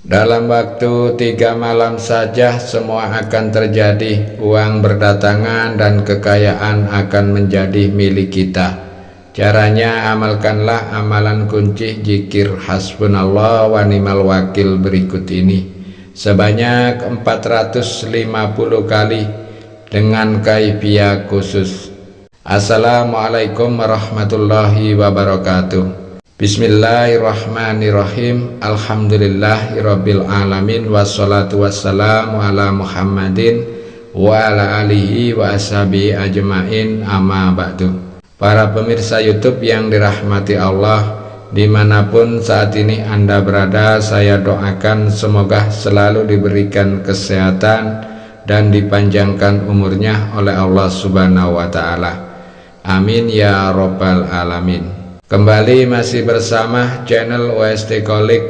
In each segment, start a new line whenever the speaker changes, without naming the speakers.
Dalam waktu 3 malam saja semua akan terjadi. Uang berdatangan dan kekayaan akan menjadi milik kita. Caranya, amalkanlah amalan kunci zikir hasbunallah wa ni'mal wakil berikut ini sebanyak 450 kali dengan kaifiah khusus. Assalamualaikum warahmatullahi wabarakatuh. Bismillahirrahmanirrahim. Alhamdulillahirabbil alamin, wassalatu wassalamu ala Muhammadin wa ala alihi wa ashabihi ajmain, amma ba'du. Para pemirsa YouTube yang dirahmati Allah, dimanapun saat ini Anda berada, saya doakan semoga selalu diberikan kesehatan dan dipanjangkan umurnya oleh Allah Subhanahu wa Ta'ala. Amin ya Rabbal alamin. Kembali masih bersama channel OST Qolik.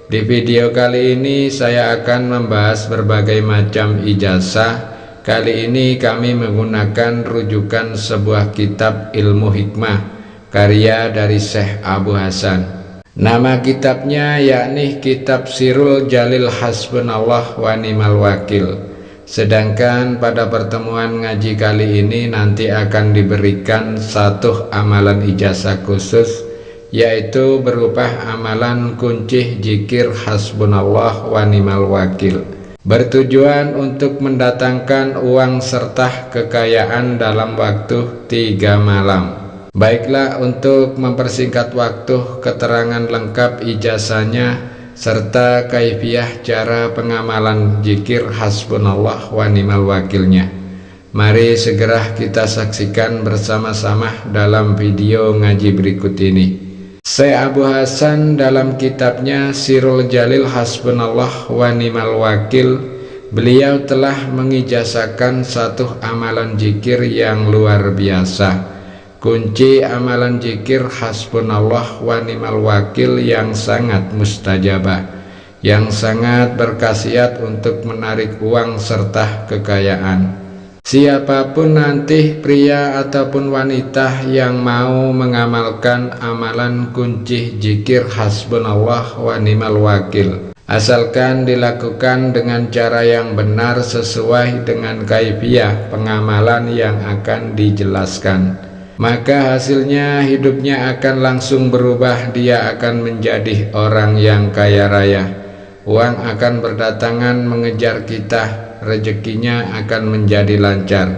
Di video kali ini saya akan membahas berbagai macam ijazah. Kali ini kami menggunakan rujukan sebuah kitab ilmu hikmah karya dari Syekh Abu Hasan. Nama kitabnya yakni Kitab Sirul Jalil Hasbunallah wa Ni'mal Wakil. Sedangkan pada pertemuan ngaji kali ini nanti akan diberikan satu amalan ijazah khusus, yaitu berupa amalan kunci zikir hasbunallah wa ni'mal wakil, bertujuan untuk mendatangkan uang serta kekayaan dalam waktu 3 malam. Baiklah, untuk mempersingkat waktu, keterangan lengkap ijazahnya serta kaifiah cara pengamalan zikir hasbunallah wa ni'mal wakilnya, mari segera kita saksikan bersama-sama dalam video ngaji berikut ini. Syekh Abu Hasan dalam kitabnya Sirul Jalil Hasbunallah wa Ni'mal Wakil, beliau telah mengijazahkan satu amalan zikir yang luar biasa. Kunci amalan zikir hasbunallah wa ni'mal wakil yang sangat mustajabah, yang sangat berkhasiat untuk menarik uang serta kekayaan. Siapapun nanti, pria ataupun wanita, yang mau mengamalkan amalan kunci zikir hasbunallah wa ni'mal wakil, asalkan dilakukan dengan cara yang benar sesuai dengan kaifiah pengamalan yang akan dijelaskan, maka hasilnya hidupnya akan langsung berubah. Dia akan menjadi orang yang kaya raya. Uang akan berdatangan mengejar kita, rezekinya akan menjadi lancar,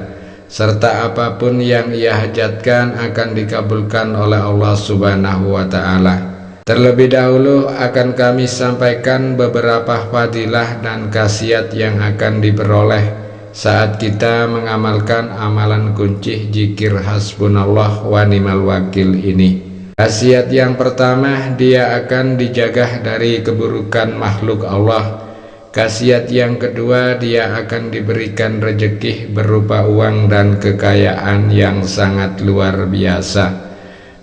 serta apapun yang ia hajatkan akan dikabulkan oleh Allah Subhanahu wa Ta'ala. Terlebih dahulu akan kami sampaikan beberapa fadilah dan khasiat yang akan diperoleh saat kita mengamalkan amalan kunci zikir hasbunallah wa ni'mal wakil ini. Khasiat yang pertama, dia akan dijaga dari keburukan makhluk Allah. Khasiat yang kedua, dia akan diberikan rezeki berupa uang dan kekayaan yang sangat luar biasa.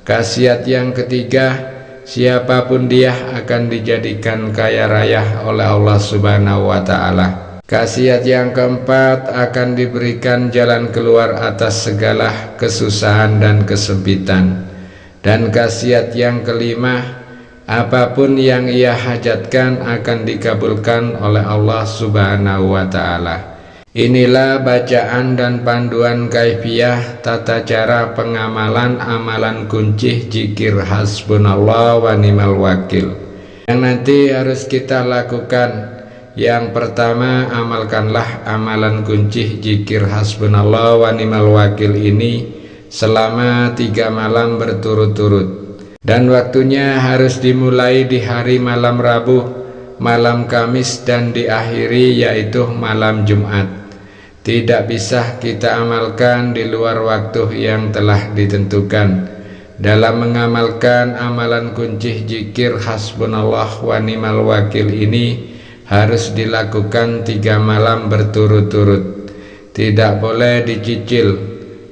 Khasiat yang ketiga, siapapun dia akan dijadikan kaya raya oleh Allah Subhanahu wa Ta'ala. Khasiat yang keempat, akan diberikan jalan keluar atas segala kesusahan dan kesempitan. Dan khasiat yang kelima, apapun yang ia hajatkan akan dikabulkan oleh Allah Subhanahu wa Ta'ala. Inilah bacaan dan panduan kaifiah tata cara pengamalan amalan kunci zikir hasbunallah wa ni'mal wakil yang nanti harus kita lakukan. Yang pertama, amalkanlah amalan kunci zikir hasbunallah wa ni'mal wakil ini selama 3 malam berturut-turut, dan waktunya harus dimulai di hari malam Rabu, malam Kamis, dan diakhiri yaitu malam Jumat. Tidak bisa kita amalkan di luar waktu yang telah ditentukan. Dalam mengamalkan amalan kunci zikir hasbunallah wa ni'mal wakil ini harus dilakukan 3 malam berturut-turut, tidak boleh dicicil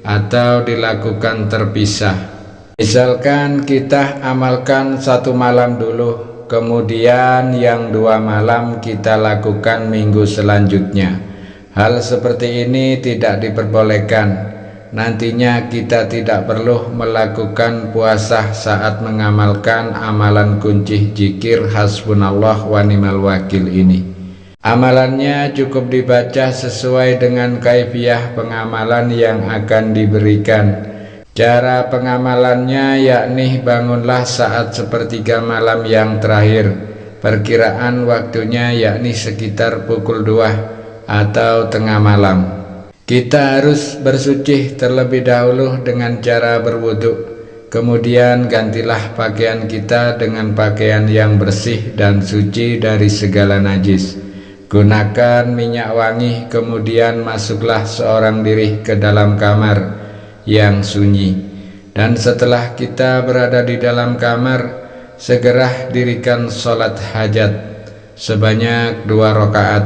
atau dilakukan terpisah. Misalkan kita amalkan 1 malam dulu, kemudian yang 2 malam kita lakukan minggu selanjutnya. Hal seperti ini tidak diperbolehkan. nantinya kita tidak perlu melakukan puasa saat mengamalkan amalan kunci zikir hasbunallah wa ni'mal wakil ini. Amalannya cukup dibaca sesuai dengan kaifiah pengamalan yang akan diberikan. Cara pengamalannya yakni bangunlah saat sepertiga malam yang terakhir. Perkiraan waktunya yakni sekitar pukul 2 atau tengah malam. Kita harus bersuci terlebih dahulu dengan cara berwudu. Kemudian gantilah pakaian kita dengan pakaian yang bersih dan suci dari segala najis. Gunakan minyak wangi, kemudian masuklah seorang diri ke dalam kamar yang sunyi. Dan setelah kita berada di dalam kamar, segera dirikan sholat hajat sebanyak 2 rakaat.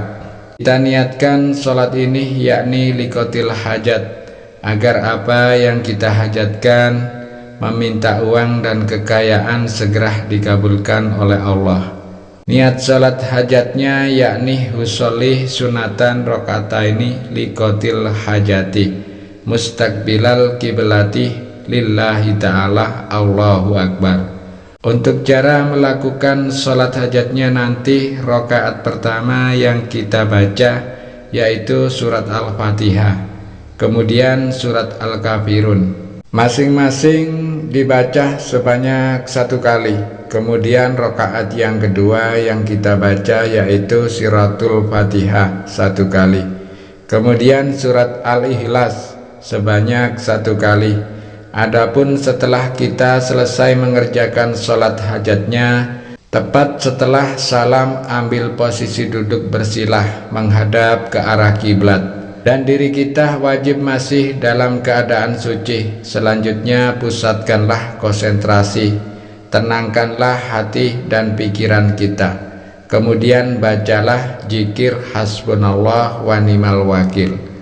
Kita niatkan sholat ini yakni likotil hajat, agar apa yang kita hajatkan, meminta uang dan kekayaan segera dikabulkan oleh Allah. Niat sholat hajatnya yakni husolli sunatan rokataini likotil hajati mustaqbilal kiblati lillahi ta'ala Allahu akbar. Untuk cara melakukan sholat hajatnya nanti, rakaat pertama yang kita baca yaitu surat Al-Fatihah, kemudian surat Al-Kafirun. Masing-masing dibaca sebanyak 1 kali. Kemudian rakaat yang kedua yang kita baca yaitu suratul Fatihah 1 kali. Kemudian surat Al-Ikhlas sebanyak 1 kali. Adapun setelah kita selesai mengerjakan sholat hajatnya, tepat setelah salam ambil posisi duduk bersilah menghadap ke arah kiblat, dan diri kita wajib masih dalam keadaan suci. Selanjutnya pusatkanlah konsentrasi, tenangkanlah hati dan pikiran kita. Kemudian bacalah zikir hasbunallah wa ni'mal wakil.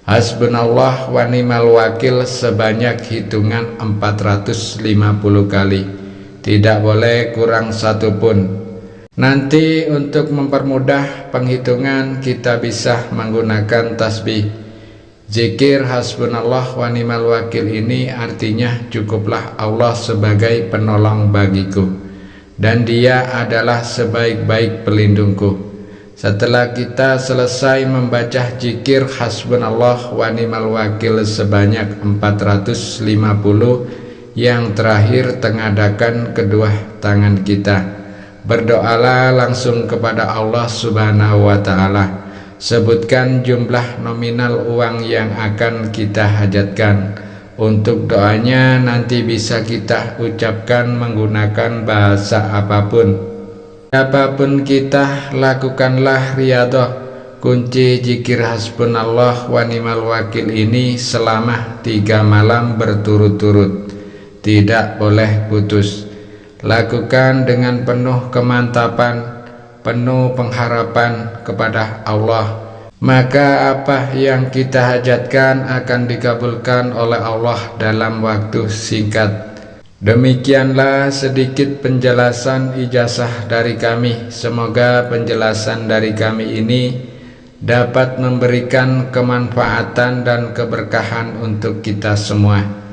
Hasbunallah wa ni'mal wakil sebanyak hitungan 450 kali. Tidak boleh kurang 1 pun. Nanti untuk mempermudah penghitungan kita bisa menggunakan tasbih. Zikir hasbunallah wa ni'mal wakil ini artinya cukuplah Allah sebagai penolong bagiku, dan Dia adalah sebaik-baik pelindungku. Setelah kita selesai membaca zikir hasbunallah wa ni'mal wakil sebanyak 450, yang terakhir tengadakan kedua tangan kita. Berdoalah langsung kepada Allah subhanahu wa ta'ala. Sebutkan jumlah nominal uang yang akan kita hajatkan. Untuk doanya nanti bisa kita ucapkan menggunakan bahasa apapun. Apapun kita, lakukanlah riyadhah kunci zikir hasbunallah wa ni'mal wakil ini selama 3 malam berturut-turut. Tidak boleh putus. Lakukan dengan penuh kemantapan, penuh pengharapan kepada Allah. Maka apa yang kita hajatkan akan dikabulkan oleh Allah dalam waktu singkat. Demikianlah sedikit penjelasan ijazah dari kami. Semoga penjelasan dari kami ini dapat memberikan kemanfaatan dan keberkahan untuk kita semua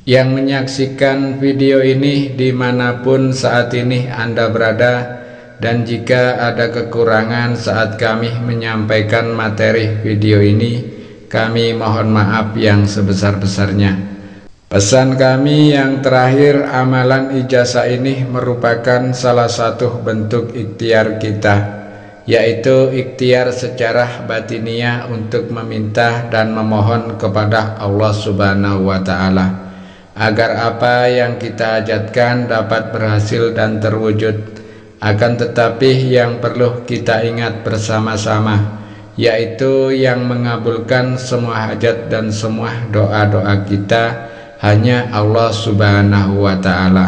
yang menyaksikan video ini dimanapun saat ini Anda berada. Dan jika ada kekurangan saat kami menyampaikan materi video ini, kami mohon maaf yang sebesar-besarnya. Pesan kami yang terakhir, amalan ijazah ini merupakan salah satu bentuk ikhtiar kita, yaitu ikhtiar secara batiniah untuk meminta dan memohon kepada Allah subhanahu wa ta'ala agar apa yang kita hajatkan dapat berhasil dan terwujud. Akan tetapi yang perlu kita ingat bersama-sama, yaitu yang mengabulkan semua hajat dan semua doa-doa kita hanya Allah subhanahu wa ta'ala.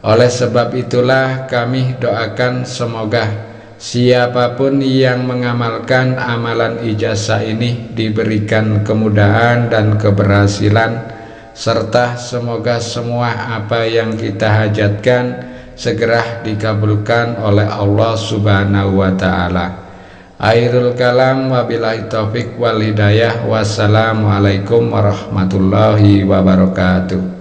Oleh sebab itulah kami doakan semoga siapapun yang mengamalkan amalan ijazah ini diberikan kemudahan dan keberhasilan, serta semoga semua apa yang kita hajatkan segera dikabulkan oleh Allah subhanahu wa ta'ala. Akhirul kalam wabillahi taufik wal hidayah. Wassalamualaikum warahmatullahi wabarakatuh.